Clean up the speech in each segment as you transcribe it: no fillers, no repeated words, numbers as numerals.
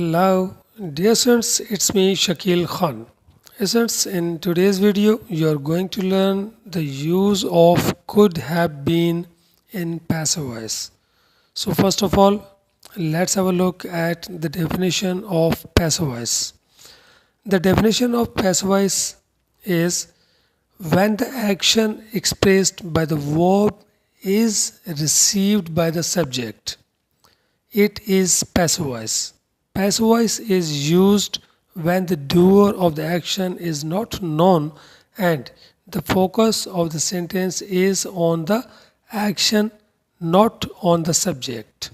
Hello, dear students, it's me Shakil Khan. Students, in today's video, you are going to learn the use of could have been in passive voice. So, first of all, let's have a look at the definition of passive voice. The definition of passive voice is when the action expressed by the verb is received by the subject. It is passive voice. Passive voice is used when the doer of the action is not known and the focus of the sentence is on the action, not on the subject.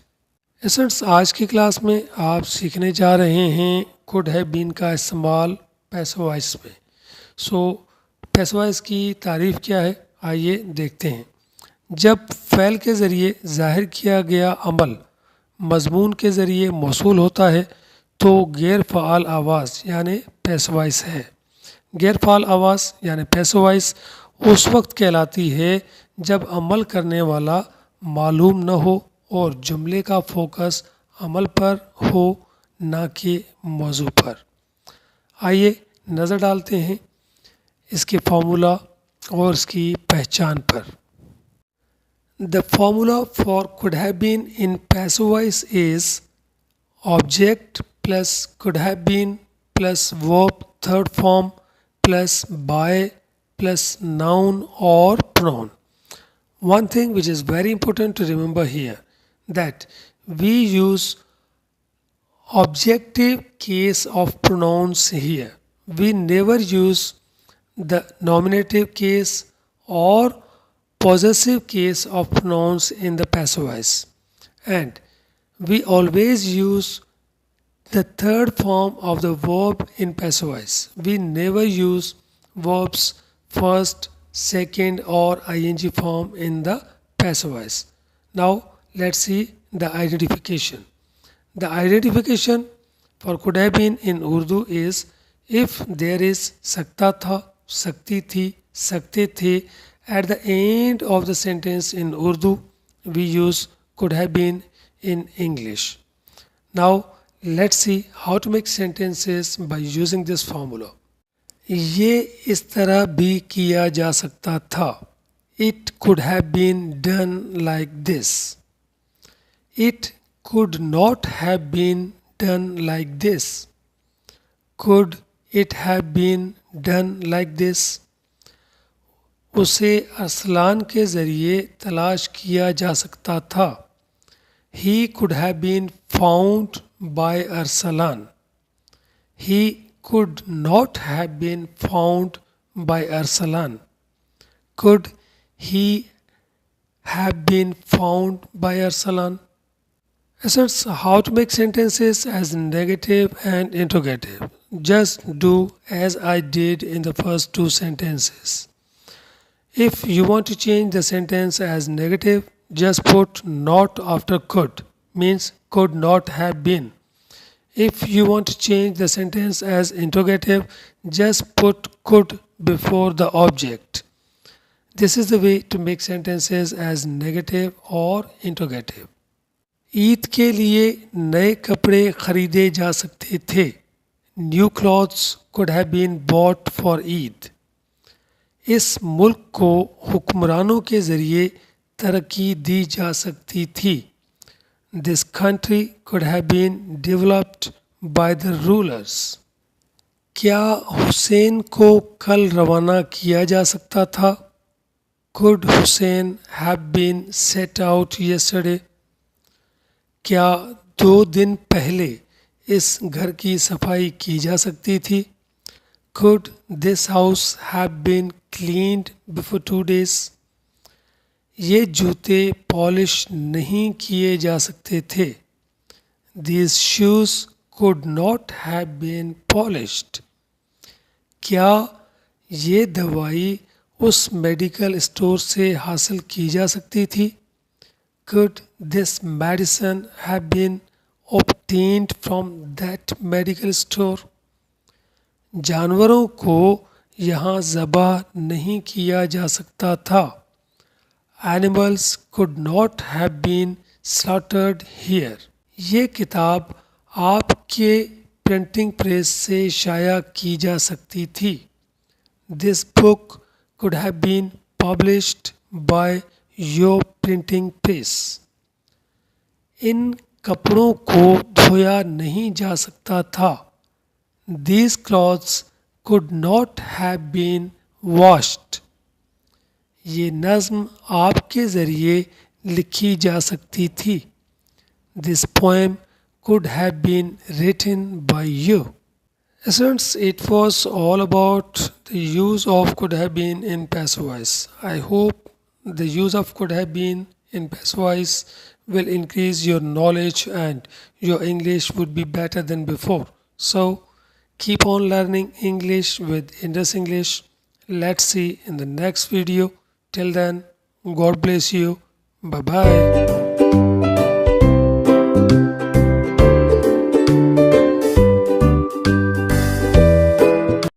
Students आज की class में आप सीखने जा रहे हैं could have been का इस्तेमाल पैसिव वॉइस में। सो पैसिव वॉइस की तारीफ़ क्या है आइए देखते हैं। जब फ़ैल के ज़रिए ज़ाहिर किया गया अमल मज़मून के ज़रिए मौसूल होता है तो गैर फ़ाल आवाज़ यानी पैसिव वॉइस है। गैर फ़ाल आवाज़ यानी पैसिव वॉइस उस वक्त कहलाती है जब अमल करने वाला मालूम न हो और जुमले का फोकस अमल पर हो ना कि मौजू पर। आइए नज़र डालते हैं इसके फार्मूला और इसकी पहचान पर। The formula for could have been in passive voice is object plus could have been plus verb third form plus by plus noun or pronoun. One thing which is very important to remember here that we use objective case of pronouns here. We never use the nominative case or possessive case of pronouns in the passive voice, and we always use the third form of the verb in passive voice. We never use verbs first, second or ing form in the passive voice. Now let's see the identification. The identification for could have been in Urdu is if there is sakta tha, sakti thi, sakte the at the end of the sentence in Urdu, we use could have been in English. Now let's see how to make sentences by using this formula. ये इस तरह भी किया जा सकता था. It could have been done like this. It could not have been done like this. Could it have been done like this? उसे अरसलान के ज़रिए तलाश किया जा सकता था. He could have been found by Arsalan. He could not have been found by Arsalan. Could he have been found by Arsalan? Asserts how to make sentences as negative and interrogative. Just do as I did in the first two sentences. If you want to change the sentence as negative, just put not after could, means could not have been. If you want to change the sentence as interrogative, just put could before the object. This is the way to make sentences as negative or interrogative. Eid के लिए नए कपड़े खरीदे जा सकते थे. New clothes could have been bought for Eid. इस मुल्क को हुक्मरानों के ज़रिए तरक्की दी जा सकती थी. This country could have been developed by the rulers. क्या हुसैन को कल रवाना किया जा सकता था? Could Hussein have been set out yesterday? क्या 2 दिन पहले इस घर की सफाई की जा सकती थी? Could this house have been cleaned before 2 days? ये जूते पॉलिश नहीं किए जा सकते थे. These shoes could not have been polished. क्या ये दवाई उस मेडिकल स्टोर से हासिल की जा सकती थी? Could this medicine have been obtained from that medical store? जानवरों को यहाँ ज़बह नहीं किया जा सकता था. Animals could not have been slaughtered here. ये किताब आपके प्रिंटिंग प्रेस से शाया की जा सकती थी। This book could have been published by your printing press. इन कपड़ों को धोया नहीं जा सकता था। These clothes could not have been washed. ये नज़्म आपके ज़रिए लिखी जा सकती थी। This poem could have been written by you. Students, it was all about the use of could have been in passive voice. I hope the use of could have been in passive voice will increase your knowledge and your English would be better than before. So keep on learning English with Indus English. Let's see in the next video. Till then, God bless you. Bye bye.